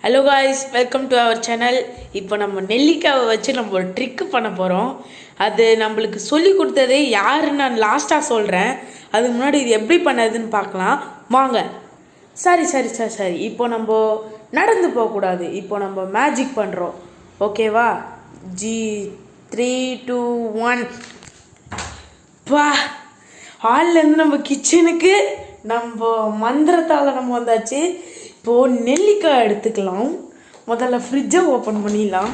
Hello guys, welcome to our channel. இப்போ நம்ம நெல்லிக்காவை வச்சு நம்ம ஒரு ட்ரிக்கு பண்ண போகிறோம். அது நம்மளுக்கு சொல்லி கொடுத்ததே யாருன்னு நான் லாஸ்ட்டாக சொல்கிறேன். அதுக்கு முன்னாடி இது எப்படி பண்ணதுன்னு பார்க்கலாம் வாங்க. சரி, இப்போ நம்ம நடந்து போகக்கூடாது. இப்போ நம்ம மேஜிக் பண்ணுறோம், ஓகேவா? ஜி 3 2 1 பா. ஹால்லேருந்து நம்ம கிச்சனுக்கு நம்ம மந்திரத்தால் நம்ம வந்தாச்சு. இப்போது நெல்லிக்காய் எடுத்துக்கலாம். முதல்ல ஃப்ரிட்ஜை ஓப்பன் பண்ணிடலாம்.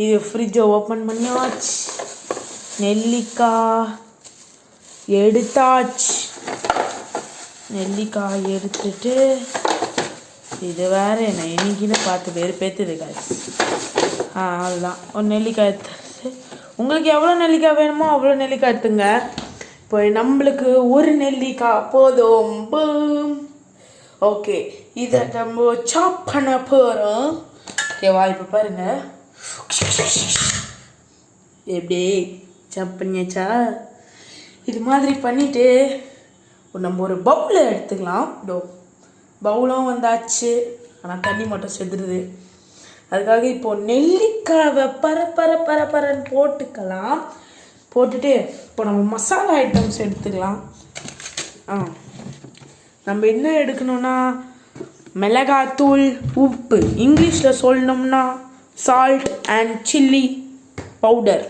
இது ஃப்ரிட்ஜை ஓப்பன் பண்ணியாச்சு. நெல்லிக்காய் எடுத்தாச்சு. நெல்லிக்காய் எடுத்துட்டு இது வேறு என்ன என்னைக்குன்னு பார்த்து வெறுப்பேற்றுது காய்ச்சி. அதுதான் ஒரு நெல்லிக்காய் எடுத்து, உங்களுக்கு எவ்வளோ நெல்லிக்காய் வேணுமோ அவ்வளோ நெல்லிக்காய் எடுத்துங்க. இப்போ நம்மளுக்கு ஒரு நெல்லிக்காய் போதும். ஓகே, இதை நம்ம சாப் பண்ண போகிறோம். ஓகேவா? இப்போ பாருங்க, எப்படி சாப் பண்ணியாச்சா? இது மாதிரி பண்ணிவிட்டு நம்ம ஒரு பவுலை எடுத்துக்கலாம். பவுலும் வந்தாச்சு, ஆனால் தண்ணி மட்டும் செதுருது. அதுக்காக இப்போது நெல்லிக்காவை பரன்னு போட்டுக்கலாம். போட்டுட்டு இப்போ நம்ம மசாலா ஐட்டம்ஸ் எடுத்துக்கலாம். நம்ம என்ன எடுக்கணும்னா மிளகாத்தூள், உப்பு, இங்கிலீஷில் சொல்லணும்னா salt and chilli powder.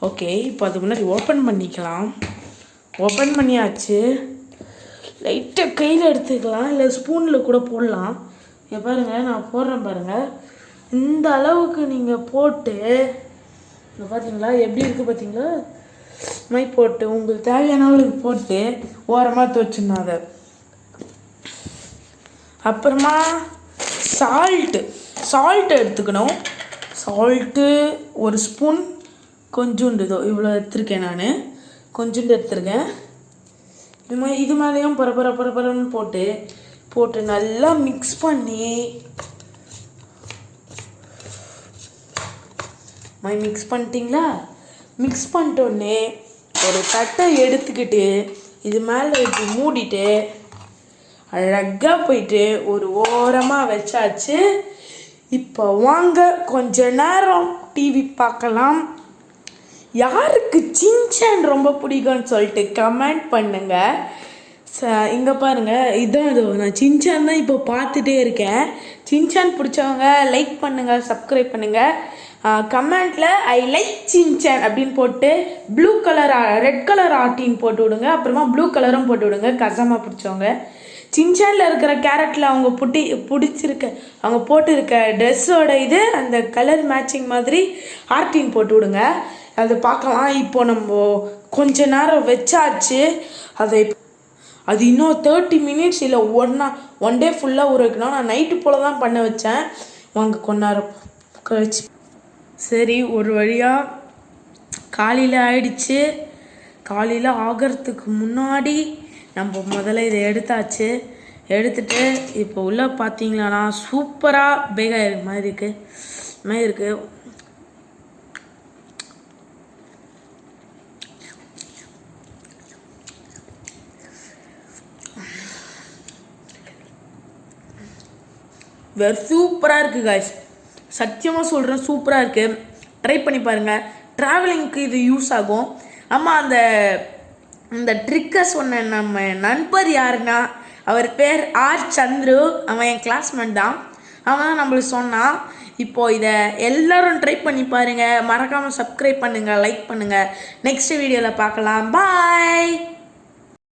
Okay, இப்போ அதுக்கு முன்னாடி ஓப்பன் பண்ணிக்கலாம். ஓப்பன் பண்ணியாச்சு. லைட்டாக கையில் எடுத்துக்கலாம், இல்லை ஸ்பூனில் கூட போடலாம். இங்கே பாருங்கள், நான் போடுறேன் பாருங்கள். இந்த அளவுக்கு நீங்கள் போட்டு இங்கே பார்த்தீங்களா எப்படி இருக்குது பார்த்தீங்களா? மை போட்டு உங்களுக்கு தேவையான அளவுக்கு போட்டு ஓரமாக துவச்சிடணும். அதை அப்புறமா சால்ட்டு எடுத்துக்கணும். சால்ட்டு ஒரு ஸ்பூன், கொஞ்சோண்டு இவ்வளோ எடுத்துருக்கேன். நான் கொஞ்சோண்டு எடுத்துருக்கேன். இது மேலேயும் பரபரன்னு போட்டு நல்லா மிக்ஸ் பண்ணி மிக்ஸ் பண்ணிட்டீங்களா? மிக்ஸ் பண்ணிட்டோடனே ஒரு தட்டை எடுத்துக்கிட்டு இது மேலே இப்படி மூடிட்டு அழகாக போயிட்டு ஒரு ஓரமாக வச்சாச்சு. இப்போ வாங்க கொஞ்ச நேரம் டிவி பார்க்கலாம். யாருக்கு சின்சான் ரொம்ப பிடிக்கும்னு சொல்லிட்டு கமெண்ட் பண்ணுங்க. இங்கே பாருங்கள், இதான் நான் சின்சான் தான் இப்போ பார்த்துட்டே இருக்கேன். சின்சான் பிடிச்சவங்க லைக் பண்ணுங்கள், சப்ஸ்கிரைப் பண்ணுங்கள். கமெண்ட்டில் ஐ லைக் சின்சான் அப்படின்னு போட்டு ரெட் கலர் ஆர்ட்டின்னு போட்டு விடுங்க. அப்புறமா ப்ளூ கலரும் போட்டு விடுங்க. கசமாக பிடிச்சவங்க சின்சானில் இருக்கிற கேரட்டில் அவங்க அவங்க போட்டிருக்க ட்ரெஸ்ஸோட அந்த கலர் மேட்சிங் மாதிரி ஆர்ட்டின் போட்டு விடுங்க. அதை பார்க்கலாம். இப்போ நம்ம கொஞ்ச நேரம் வச்சாச்சு. அது இன்னும் 30 மினிட்ஸ் இல்லை ஒன் டே ஃபுல்லாக ஊற வைக்கணும். நான் நைட்டு போல் தான் பண்ண வச்சேன். வாங்க கொஞ்ச நேரம் கழிச்சு. சரி, ஒரு வழியாக காலையில் ஆயிடுச்சு. காலையில் ஆகிறதுக்கு முன்னாடி நம்ம முதல்ல இதை எடுத்தாச்சு. எடுத்துட்டு இப்போ உள்ளே பார்த்தீங்களாண்ணா சூப்பராக பேக் ஆகிருக்கு மாதிரி இருக்குது. வேறு சூப்பராக இருக்குது காய்ஸ். சத்தியமாக சொல்கிறேன், சூப்பராக இருக்குது. ட்ரை பண்ணி பாருங்கள். ட்ராவலிங்க்கு இது யூஸ் ஆகும். ஆமாம், இந்த ட்ரிக்கை சொன்ன நம்ம நண்பர் யாருன்னா அவர் பேர் ஆர் சந்துரு. அவன் என் கிளாஸ்மேட் தான். அவன் தான் நம்மளுக்கு சொன்னான். இப்போது இதை எல்லோரும் ட்ரை பண்ணி பாருங்கள். மறக்காமல் சப்ஸ்கிரைப் பண்ணுங்கள், லைக் பண்ணுங்கள். நெக்ஸ்ட் வீடியோவில் பார்க்கலாம். பாய்.